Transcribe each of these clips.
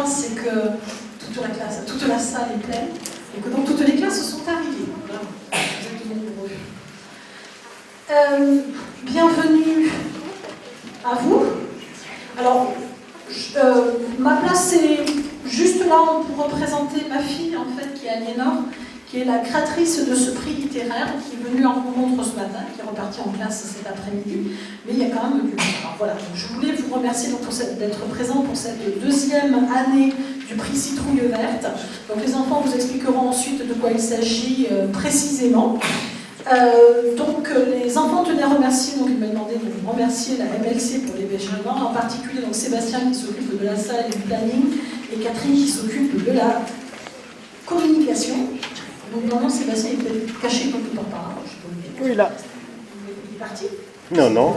C'est que toute la salle est pleine, et que donc toutes les classes sont arrivées. Voilà. Vous êtes nombreux. Bienvenue à vous. Alors, ma place est juste là pour représenter ma fille, en fait, qui est Aliénor, qui est la créatrice de ce prix littéraire, qui est venue en rencontre ce matin, qui est repartie en classe cet après-midi, mais il y a quand même du monde. Voilà, donc je voulais vous remercier d'être présent pour cette deuxième année du prix Citrouille Verte. Donc les enfants vous expliqueront ensuite de quoi il s'agit précisément. Donc les enfants tenaient à remercier, donc ils m'ont demandé de remercier la MLC pour l'hébergement, en particulier donc Sébastien qui s'occupe de la salle et du planning, et Catherine qui s'occupe de la communication. Donc normalement Sébastien est peut-être caché quelque part par là. Oui, là. Il est parti? Non, non.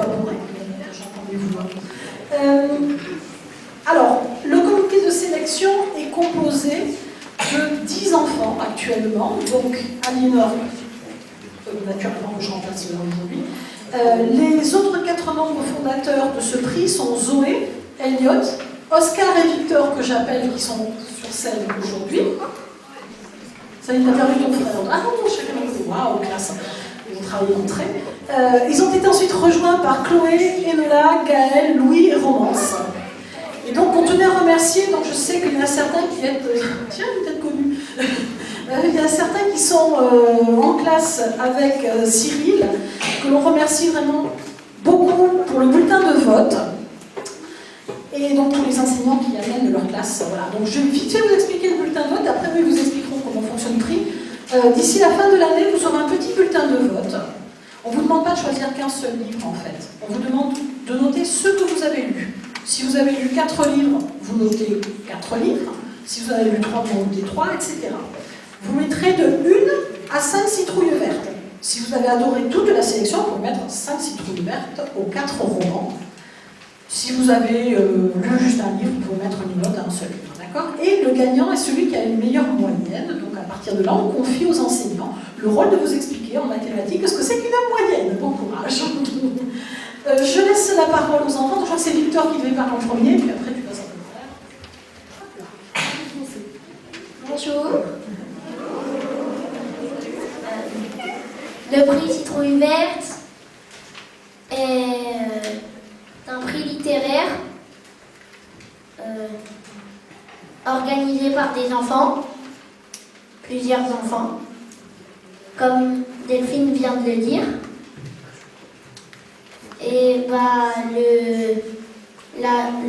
Alors, le comité de sélection est composé de 10 enfants actuellement, donc Aliénor, naturellement que je remplace aujourd'hui. Les autres 4 membres fondateurs de ce prix sont Zoé, Elliot, Oscar et Victor, que j'appelle, qui sont sur scène aujourd'hui. Ça y est, t'as perdu ton frère. Ah non, chacun de vous. Waouh, classe. Ils ont travaillé entre eux. Ils ont été ensuite rejoints par Chloé, Enola, Gaël, Louis et Romance. Et donc, on tenait à remercier, donc je sais qu'il y en a certains qui êtes... Tiens, vous êtes connus. Il y en a certains qui sont en classe avec Cyril, que l'on remercie vraiment beaucoup pour le bulletin de vote. Et donc, tous les enseignants qui amènent leur classe. Voilà. Donc, je vais vite fait vous expliquer le bulletin de vote. Après, ils vous expliqueront comment fonctionne le prix. D'ici la fin de l'année, vous aurez un petit bulletin de vote. On ne vous demande pas de choisir qu'un seul livre, en fait. On vous demande de noter ce que vous avez lu. Si vous avez lu 4 livres, vous notez 4 livres. Si vous avez lu 3, vous notez 3, etc. Vous mettrez de 1 à 5 citrouilles vertes. Si vous avez adoré toute la sélection, vous pouvez mettre 5 citrouilles vertes aux 4 romans. Si vous avez lu juste un livre, vous pouvez mettre une note à un seul livre. D'accord ? Et le gagnant est celui qui a une meilleure moyenne. Donc à partir de là, on confie aux enseignants le rôle de vous expliquer en mathématiques ce que c'est qu'une moyenne. Bon courage. Je laisse la parole aux enfants. Je crois que c'est Victor qui devait parler en premier, puis après tu passes à ton frère. Bonjour. Le prix Citrouille Verte est un prix littéraire organisé par des enfants, plusieurs enfants, comme Delphine vient de le dire. Et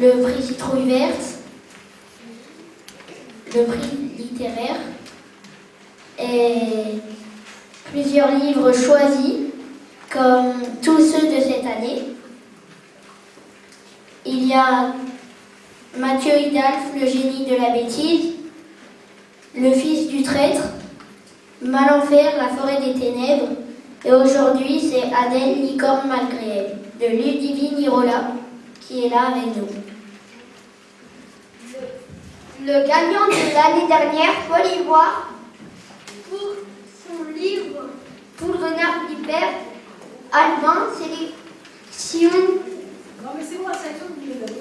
le prix Citrouille Verte, le prix littéraire, est plusieurs livres choisis, comme tous ceux de cette année. Il y a Mathieu Hidalf, le génie de la bêtise, Le fils du traître, Malenfer, la forêt des ténèbres, et aujourd'hui c'est Adèle, licorne malgré elle, de Ludivine Irola, qui est là avec nous. Le gagnant de l'année dernière, Paul Ivoire, pour son livre Pour renard vipère, Albin, sélection Non mais c'est moi, c'est toi qui me donne.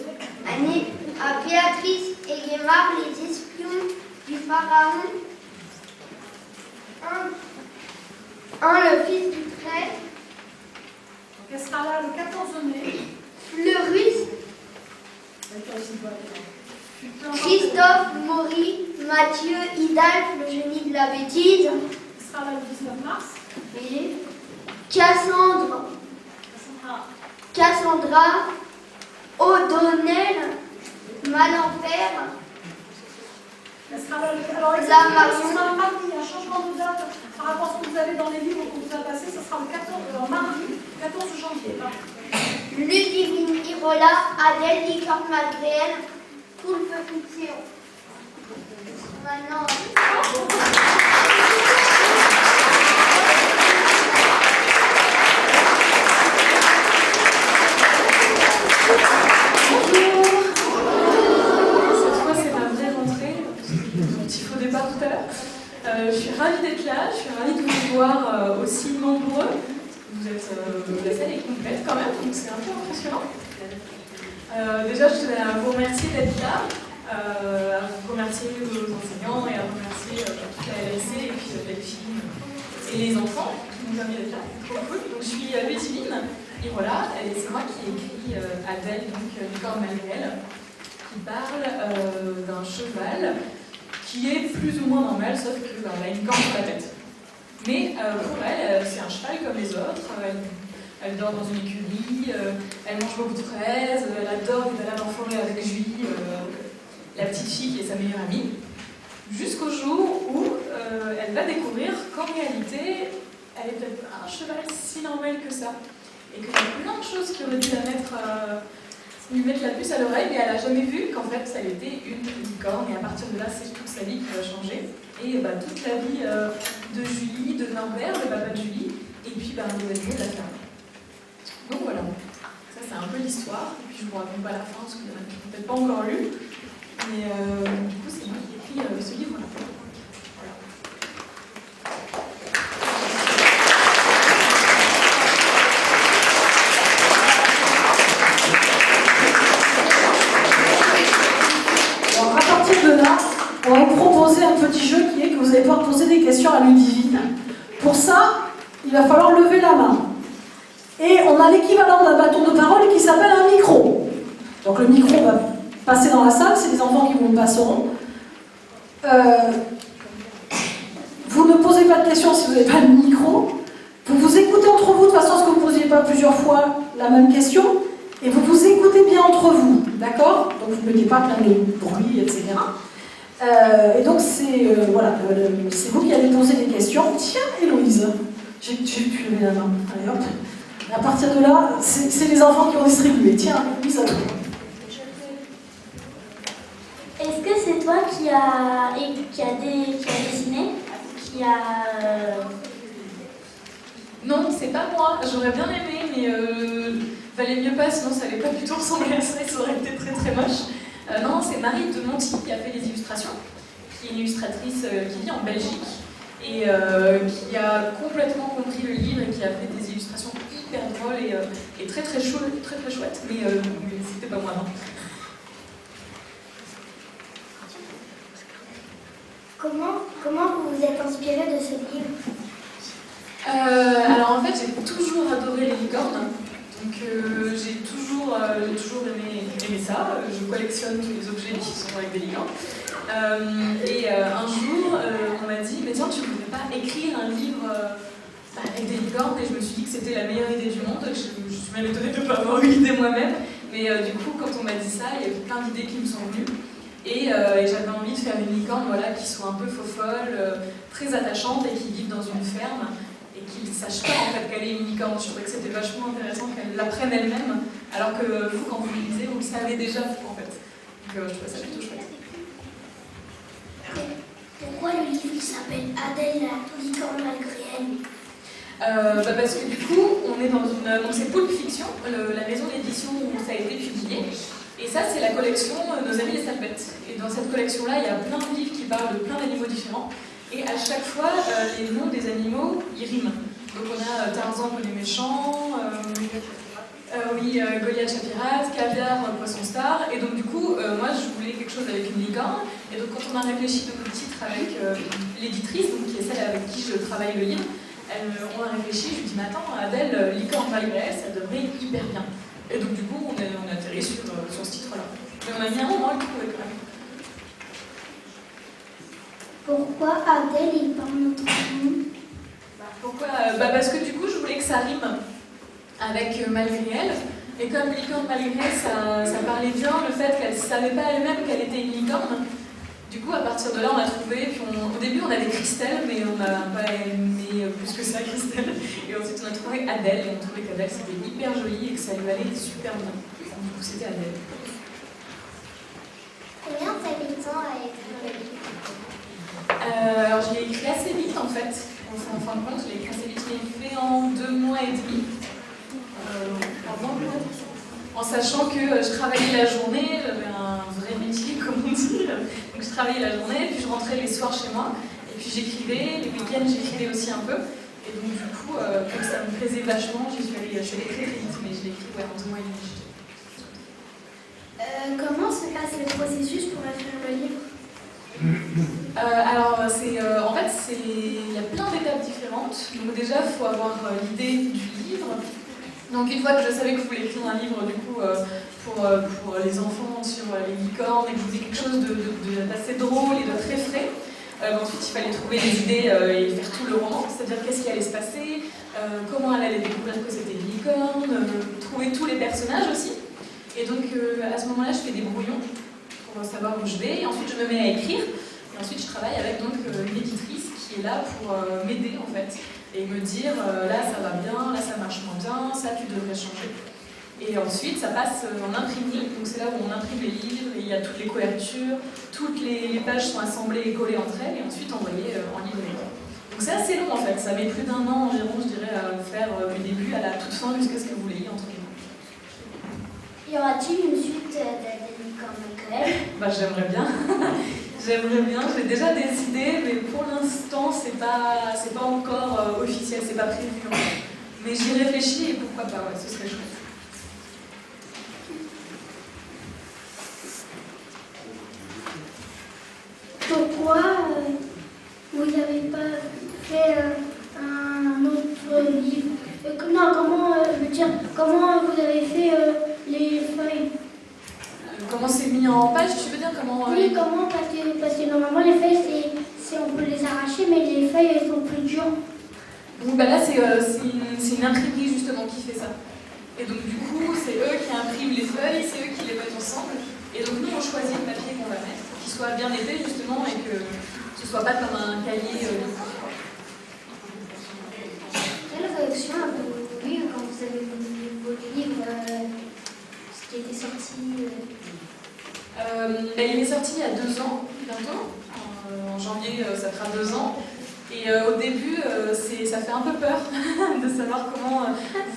année à Béatrice et Guémard, les espions du pharaon. Un le fils du traître. Donc elle sera là le 14 mai. Fleurus, Christophe Maury, Mathieu Hidalf, le génie de la bêtise. Elle sera là le 19 mars. Et Cassandra O'Donnell, Malenfer. Elle sera là le... Alors, La ce sera Marion. un mardi, un changement de date par rapport à ce que vous avez dans les livres qu'on vous a passé, ce sera le mardi 14 janvier. Ludivine Irola, Adèle, licorne malgré elle, Poulpe Fiction. Maintenant. Cette fois, c'est ma vraie rentrée. Mon petit faux départ tout à l'heure. Je suis ravie d'être là. Je suis ravie de vous voir aussi nombreux. La salle est complète quand même, donc c'est un peu impressionnant. Déjà, je tenais à vous remercier d'être là. à remercier aux enseignants et à remercier toute la LSC et puis les filles et les enfants qui nous ont permis d'être là. C'est trop cool. Donc je suis Ludivine, et voilà, et c'est moi qui ai écrit Adèle, donc Licorne Manuel, qui parle d'un cheval qui est plus ou moins normal, sauf qu'elle a une corne sur la tête. Mais pour elle, c'est un cheval comme les autres. Elle dort dans une écurie, elle mange beaucoup de fraises, elle adore les balades en forêt avec Julie, la petite fille qui est sa meilleure amie. Jusqu'au jour où elle va découvrir qu'en réalité, elle est peut-être pas un cheval si normal que ça. Et qu'il y a plein de choses qui auraient dû lui mettre la puce à l'oreille, mais elle n'a jamais vu qu'en fait, elle était une licorne. Et à partir de là, c'est toute sa vie qui va changer. Et toute la vie de Julie, de Norbert, le papa de Julie, et puis les animaux de la ferme. Donc voilà, ça c'est un peu l'histoire. Et puis je ne vous raconte pas la fin, parce qu'il y en a qui n'ont peut-être pas encore lu. Mais du coup, c'est moi qui ai écrit ce livre-là. Alors, à partir de là, on va vous proposer un petit jeu qui est que vous allez pouvoir poser des questions à Ludivine. Pour ça, il va falloir lever la main. Et on a l'équivalent d'un bâton de parole qui s'appelle un micro. Donc le micro va passer dans la salle, c'est les enfants qui vous le passeront. Vous ne posez pas de questions si vous n'avez pas le micro. Vous vous écoutez entre vous, de toute façon, parce que vous ne posiez pas plusieurs fois la même question. Et vous vous écoutez bien entre vous, d'accord? Donc vous ne mettez pas plein de bruit, etc. Et donc c'est c'est vous qui allez poser des questions. Tiens, Héloïse, j'ai vu que tu levais la main. Allez hop. À partir de là, c'est les enfants qui ont distribué. Tiens, Héloïse, à toi. Est-ce que c'est toi qui a dessiné, qui a... Non, c'est pas moi. J'aurais bien aimé, mais valait mieux pas, sinon ça allait pas du tout ressembler à ça et ça aurait été très très moche. Non, c'est Marie de Monty qui a fait les illustrations, qui est une illustratrice qui vit en Belgique et qui a complètement compris le livre et qui a fait des illustrations hyper drôles et très très chouettes, mais c'était pas moi, non. Comment vous vous êtes inspiré de ce livre? Alors en fait, j'ai toujours adoré les licornes, donc j'ai toujours aimé ça. Je collectionne tous les objets qui sont avec des licornes. Un jour, on m'a dit, mais tiens, tu ne voudrais pas écrire un livre avec des licornes? Et je me suis dit que c'était la meilleure idée du monde. Je suis même étonnée de ne pas avoir eu l'idée moi-même. Mais du coup, quand on m'a dit ça, il y a eu plein d'idées qui me sont venues. Et j'avais envie de faire une licorne qui soit un peu faux-folle, très attachante et qui vive dans une ferme et qui ne sache pas en fait qu'elle est une licorne. Je trouvais que c'était vachement intéressant qu'elle l'apprenne elle-même, alors que vous, quand vous le lisez, vous le savez déjà en fait. Donc je trouvais ça plutôt chouette. Pourquoi le livre s'appelle Adèle, la licorne malgré elle? Parce que du coup, on est dans une... Donc c'est Pulp Fiction, la maison d'édition où ça a été publié. Et ça, c'est la collection Nos Amis les Salpettes. Et dans cette collection-là, il y a plein de livres qui parlent de plein d'animaux différents. Et à chaque fois, les noms des animaux, ils riment. Donc on a Tarzan, poney méchant, Goliath, chat pirate, Caviar, poisson star. Et donc du coup, moi, je voulais quelque chose avec une licorne. Et donc quand on a réfléchi au titre avec l'éditrice, donc qui est celle avec qui je travaille le livre, on a réfléchi, je lui ai dit, mais attends, Adèle, licorne malgré elle, ça devrait être hyper bien. Et donc du coup, on a atterri sur ce titre-là. Mais on a mis un moment à le trouver quand même. Pourquoi Adèle, il parle notre nom? Pourquoi parce que du coup, je voulais que ça rime avec malgré elle. Et comme licorne malgré elle, ça parlait bien le fait qu'elle ne savait pas elle-même qu'elle était une licorne. Du coup, à partir de là, on a trouvé, puis au début, on avait Christelle, mais on n'a pas aimé plus que ça, Christelle. Et ensuite, on a trouvé Adèle, et on trouvait qu'Adèle, c'était hyper joli et que ça lui allait super bien. Du coup, c'était Adèle. Combien d'habitants a écrit le livre? Alors, je l'ai écrit assez vite, en fait. En fin de compte, je l'ai écrit assez vite. Je l'ai fait en 2 mois et demi. En sachant que je travaillais la journée, j'avais un vrai métier, comme on dit. Donc je travaillais la journée, puis je rentrais les soirs chez moi, et puis j'écrivais, les week-ends j'écrivais aussi un peu. Et donc du coup, comme ça me plaisait vachement, je suis allée très vite, mais je l'ai écrit en 2 mois et demi. Comment se passe le processus pour écrire le livre? Alors, en fait, il y a plein d'étapes différentes. Donc déjà, il faut avoir l'idée du livre. Donc une fois que je savais que je voulais écrire un livre, du coup, pour les enfants sur les licornes, et que je voulais quelque chose d'assez drôle et de très frais, ensuite il fallait trouver des idées et faire tout le roman, c'est-à-dire qu'est-ce qui allait se passer, comment elle allait découvrir que c'était une licorne, trouver tous les personnages aussi. Et donc à ce moment-là, je fais des brouillons pour savoir où je vais, et ensuite je me mets à écrire, et ensuite je travaille avec donc une éditrice qui est là pour m'aider en fait, et me dire là ça va bien, là ça marche moins bien, ça tu devrais changer. Et ensuite ça passe en imprimerie, donc c'est là où on imprime les livres, et il y a toutes les couvertures, toutes les pages sont assemblées et collées entre elles, et ensuite envoyées en librairie. Donc c'est assez long en fait, ça met plus d'1 an environ, je dirais, à faire du début à la toute fin jusqu'à ce que vous l'ayez entre les mains. Y aura-t-il une suite de Licorne Michael? Bah j'aimerais bien. J'aimerais bien, j'ai déjà des idées, mais pour l'instant c'est pas encore officiel, c'est pas prévu. Mais j'y réfléchis et pourquoi pas, ouais, ce serait chouette. Pourquoi vous n'avez pas fait un autre livre? Non, comment vous avez fait les feuilles? Comment c'est mis en page, tu veux dire comment Oui, comment? Parce que normalement les feuilles, on peut les arracher, mais les feuilles elles sont plus dures. Donc bah là c'est une imprimerie justement qui fait ça. Et donc du coup c'est eux qui impriment les feuilles, c'est eux qui les mettent ensemble. Et donc nous on choisit le papier qu'on va mettre, qu'il soit bien épais justement et que ce soit pas comme un cahier de cours. Quelle réaction avez-vous eu quand vous avez vu votre livre, ce qui était sorti Il est sorti il y a 2 ans, bientôt. En janvier, ça fera 2 ans. Et au début, ça fait un peu peur de savoir comment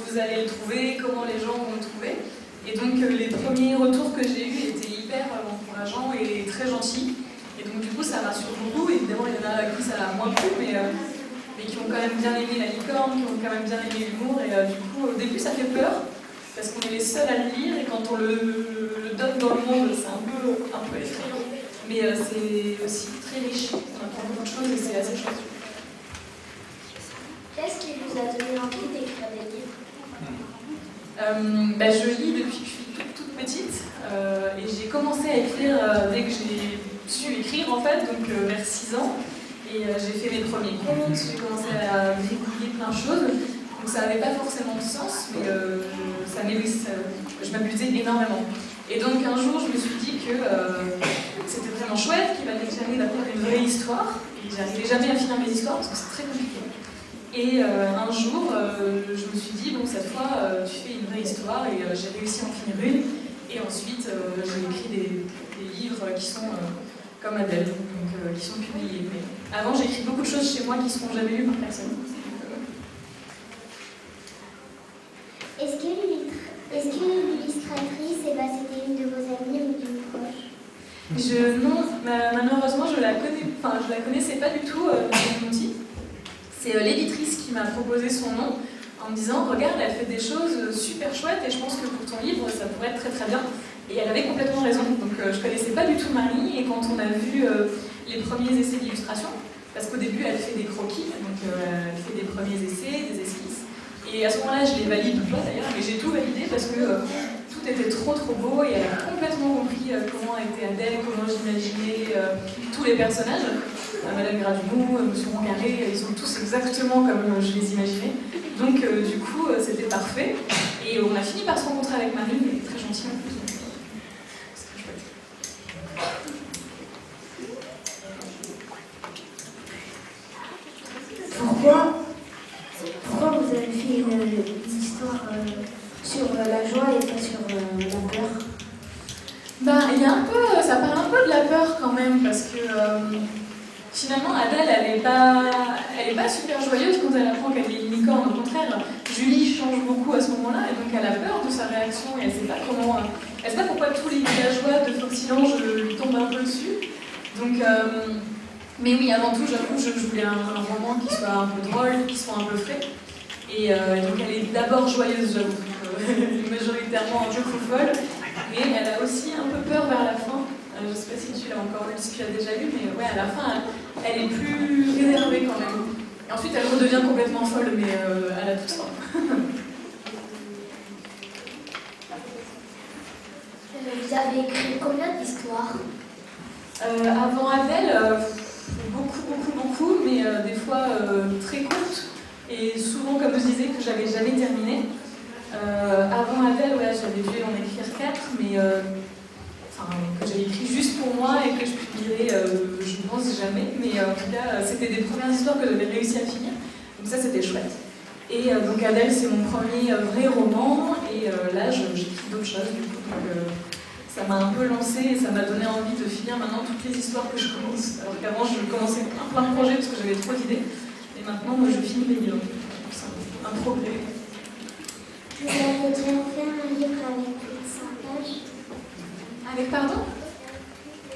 vous allez le trouver, comment les gens vont le trouver. Et donc les premiers retours que j'ai eus étaient hyper encourageants et très gentils. Et donc du coup, ça rassure beaucoup. Évidemment, il y en a à qui ça a moins plu, mais qui ont quand même bien aimé la licorne, qui ont quand même bien aimé l'humour. Et du coup, au début, ça fait peur, parce qu'on est les seuls à le lire, et quand on le donne dans le monde, c'est un peu effrayant. Mais c'est aussi très riche, on apprend beaucoup de choses et c'est assez chouette. Qu'est-ce qui vous a donné envie d'écrire des livres? Je lis depuis que je suis toute petite, et j'ai commencé à écrire dès que j'ai su écrire en fait, donc vers 6 ans. Et j'ai fait mes premiers contes, j'ai commencé à gribouiller plein de choses. Donc ça n'avait pas forcément de sens, mais je m'amusais énormément. Et donc un jour, je me suis dit que c'était vraiment chouette, qu'il fallait que j'arrive à faire une vraie histoire. Et j'arrivais jamais à finir mes histoires parce que c'est très compliqué. Et un jour, je me suis dit, bon, cette fois, tu fais une vraie histoire, et j'ai réussi à en finir une. Et ensuite, j'ai écrit des livres qui sont comme Adèle, donc qui sont publiés. Mais avant, j'ai écrit beaucoup de choses chez moi qui ne seront jamais lues par personne. Est-ce que l'illustratrice, c'était une de vos amies ou d'une proche? Non, malheureusement, je la connaissais pas du tout, Monty. C'est l'éditrice qui m'a proposé son nom en me disant, regarde, elle fait des choses super chouettes et je pense que pour ton livre, ça pourrait être très très bien. Et elle avait complètement raison. Donc je connaissais pas du tout Marie, et quand on a vu les premiers essais d'illustration, parce qu'au début elle fait des croquis, donc elle fait des premiers essais, des esquisses. Et à ce moment-là, je les valide pas d'ailleurs, mais j'ai tout validé parce que tout était trop beau, et elle a complètement compris comment était Adèle, comment j'imaginais tous les personnages. Madame Gradumont, Monsieur Roncaré, ils sont tous exactement comme je les imaginais. Donc du coup, c'était parfait. Et on a fini par se rencontrer avec Marie, elle est très gentille en plus. C'est très chouette. Pourquoi vous avez fait une histoire sur la joie et pas sur la peur? Il y a ça parle un peu de la peur quand même, parce que finalement Adèle, elle est pas super joyeuse quand elle apprend qu'elle est une licorne. Au contraire, Julie change beaucoup à ce moment-là, et donc elle a peur de sa réaction, et elle sait pas pourquoi tous les villageois de Foxylange lui tombent un peu dessus. Donc mais oui, avant tout, j'avoue, je voulais un roman qui soit un peu drôle, qui soit un peu frais. Et donc elle est d'abord joyeuse, j'avoue, majoritairement un peu folle. mais elle a aussi un peu peur vers la fin. Je ne sais pas si tu l'as encore lu, si tu l'as déjà lu, mais ouais, à la fin, elle est plus réservée quand même. Et ensuite, elle redevient complètement folle, mais à la toute fin. Vous avez écrit combien d'histoires? Avant Adèle, beaucoup, mais des fois très courtes. Et souvent, comme je disais, que j'avais jamais terminé. Avant Adèle, ouais, j'avais dû en écrire 4, mais que j'avais écrit juste pour moi et que je publierai, je pense, jamais. Mais en tout cas, c'était des premières histoires que j'avais réussi à finir. Donc ça, c'était chouette. Et donc Adèle, c'est mon premier vrai roman. Et là, j'écris d'autres choses, du coup. Donc, ça m'a un peu lancée et ça m'a donné envie de finir maintenant toutes les histoires que je commence. Alors qu'avant, je commençais plein de projets parce que j'avais trop d'idées. Et maintenant, moi, je finis les livres. C'est un progrès. Vous avez déjà fait un livre avec plus de 100 pages? Avec pardon?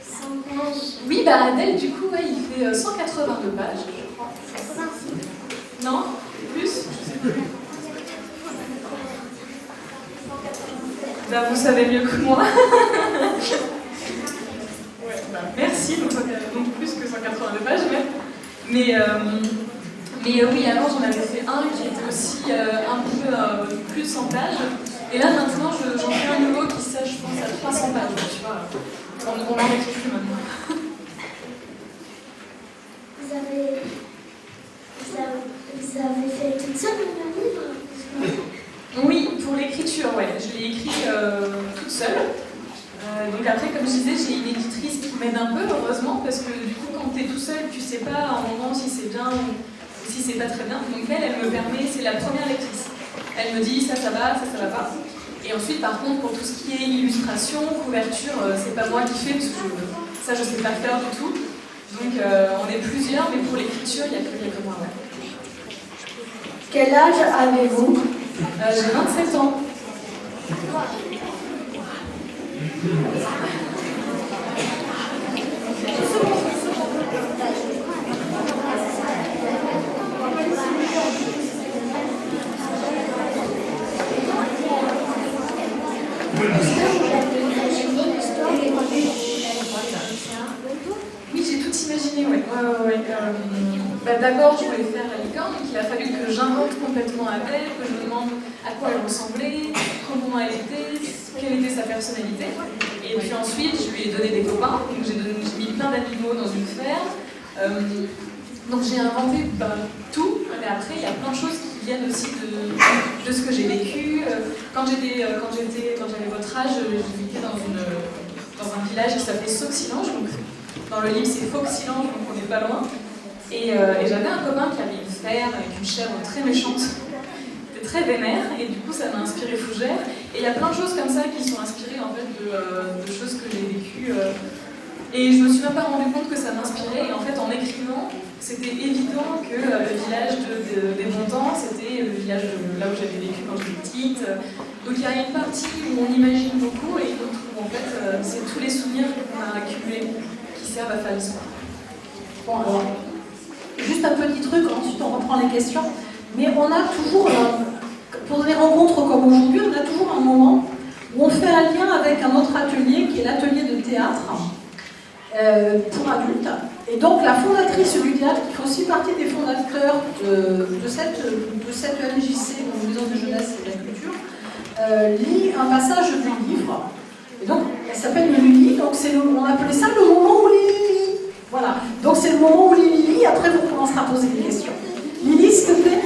100 pages. Oui, bah Adèle, du coup, ouais, il fait 182 pages, je crois. 186. Non? Plus? Je sais plus. Bah, vous savez mieux que moi. Ouais, bah, merci, donc plus que 182 pages même. Mais oui, alors j'en avais fait un qui était aussi un peu plus de 100 pages. Et là maintenant j'en fais un nouveau qui je pense à 300 pages. Tu vois, on n'arrête plus maintenant. Vous avez fait toute seule le livre? Oui, pour l'écriture, ouais. Je l'ai écrit toute seule. Donc après, comme je disais, j'ai une éditrice qui m'aide un peu, heureusement, parce que du coup, quand tu es tout seul, tu sais pas à un moment si c'est bien ou si c'est pas très bien. Donc elle me permet, c'est la première lectrice. Elle me dit ça va, ça va pas. Et ensuite, par contre, pour tout ce qui est illustration, couverture, c'est pas moi qui fais, parce que ça, je sais pas faire du tout. Donc on est plusieurs, mais pour l'écriture, il n'y a que moi. Ouais. Quel âge avez-vous? J'ai 27 ans. Oui, j'ai tout imaginé, ouais. D'abord, je voulais faire la licorne, donc il a fallu que j'invente complètement Adèle, que je me demande à quoi elle ressemblait, comment elle était, quelle était sa personnalité. Et puis ensuite, je lui ai donné des copains, donc j'ai mis plein d'animaux dans une ferme. Donc j'ai inventé tout, mais après, il y a plein de choses qui viennent aussi de ce que j'ai vécu. Quand j'avais votre âge, j'habitais dans un village qui s'appelait Sauxilange, donc dans le livre c'est Fauxilange, donc on n'est pas loin. Et j'avais un copain qui avait une ferme avec une chèvre très méchante, c'était très vénère, et du coup ça m'a inspiré Fougère. Et il y a plein de choses comme ça qui sont inspirées en fait de choses que j'ai vécues. Et je me suis même pas rendu compte que ça m'inspirait. Et en fait, en écrivant, c'était évident que le village des Montants, c'était le village là où j'avais vécu quand j'étais petite. Donc il y a une partie où on imagine beaucoup et une autre où en fait c'est tous les souvenirs qu'on a accumulés qui servent à faire l'histoire. Bon, alors, juste un petit truc, ensuite on reprend les questions. Mais on a toujours, pour des rencontres comme aujourd'hui, on a toujours un moment où on fait un lien avec un autre atelier qui est l'atelier de théâtre pour adultes. Et donc la fondatrice du théâtre, qui fait aussi partie des fondateurs de cette MJC, donc Maison de Jeunesse et de la Culture, lit un passage du livre. Et donc elle s'appelle le Lili, donc on appelait ça le moment où Lili lit. Voilà, donc c'est le moment où Lili lit, après vous commencerez à poser des questions. Lili, s'il te plaît.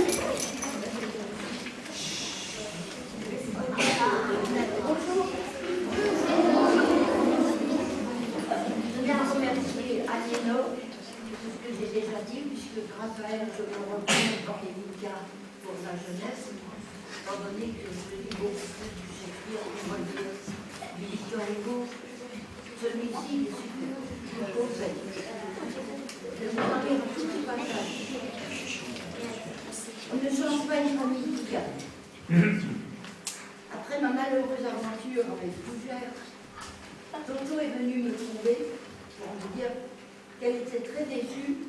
Grâce à elle, je me retrouve dans les bouquins pour la jeunesse, étant donné que je lis beaucoup plus du Shakespeare, du Victor Hugo. Celui-ci, il est super. Je vous conseille. Je vais vous en lire un tout petit passage. On ne change pas une famille qui gagne. Après ma malheureuse aventure avec Fougère, Toto est venu me trouver pour me dire qu'elle était très déçue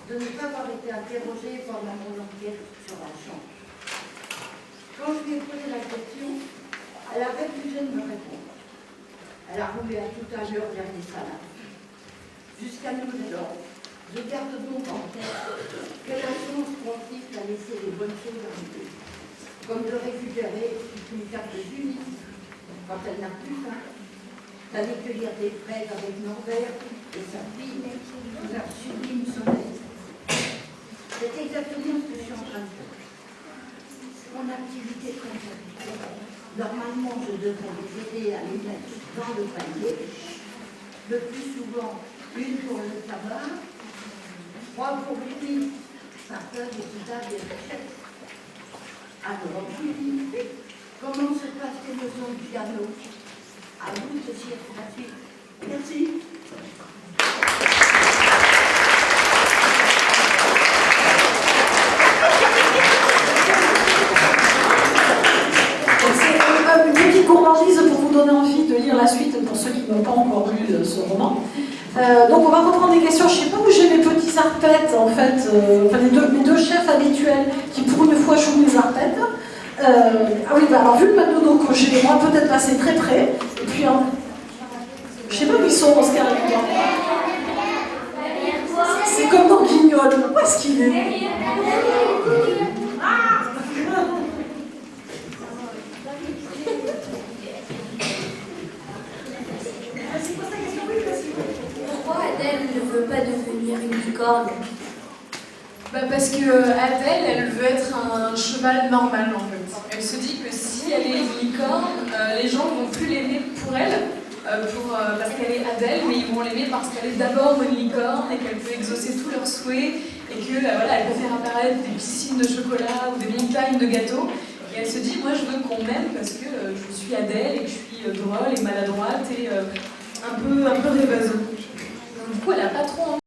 de ne pas avoir été interrogée pendant mon enquête sur la chambre. Quand je lui ai posé la question, elle a refusé de me répondre. Elle a roulé à tout à l'heure vers les salades. Jusqu'à nous alors, je garde donc en tête que la chance consiste à laisser les bonnes choses arriver, comme de récupérer une carte d'Unis quand elle n'a plus faim, d'aller cueillir des fraises avec Norbert et sa fille sous un sublime soleil. C'est exactement ce que je suis en train de faire. Mon activité préférée. Normalement, je devrais les aider à les mettre dans le panier. Le plus souvent, une pour le tabac, 3 pour lui, sa peur et tout ça, des rechettes. Alors, Julie, comment se passe les leçons du piano? À vous de s'y être facile. Merci. Une petite gourmandise pour vous donner envie de lire la suite pour ceux qui n'ont pas encore lu ce roman. Donc on va reprendre des questions. Je ne sais pas où j'ai mes petits arpètes en fait, mes deux chefs habituels qui pour une fois jouent les arpètes. Ah oui, bah alors vu le McDonald's que j'ai, moi peut-être passé très près. Et puis, je ne sais pas où ils sont, Oscar et moi. C'est comme dans Guignol. Où est-ce qu'il est? Pourquoi Adèle ne veut pas devenir une licorne? Parce que Adèle, elle veut être un cheval normal en fait. Elle se dit que si elle est une licorne, les gens ne vont plus l'aimer pour elle, parce qu'elle est Adèle, mais ils vont l'aimer parce qu'elle est d'abord une licorne et qu'elle peut exaucer tous leurs souhaits et que voilà, elle peut faire apparaître des piscines de chocolat ou des montagnes de gâteaux. Et elle se dit, moi je veux qu'on m'aime parce que je suis Adèle et que je suis drôle et maladroite et un peu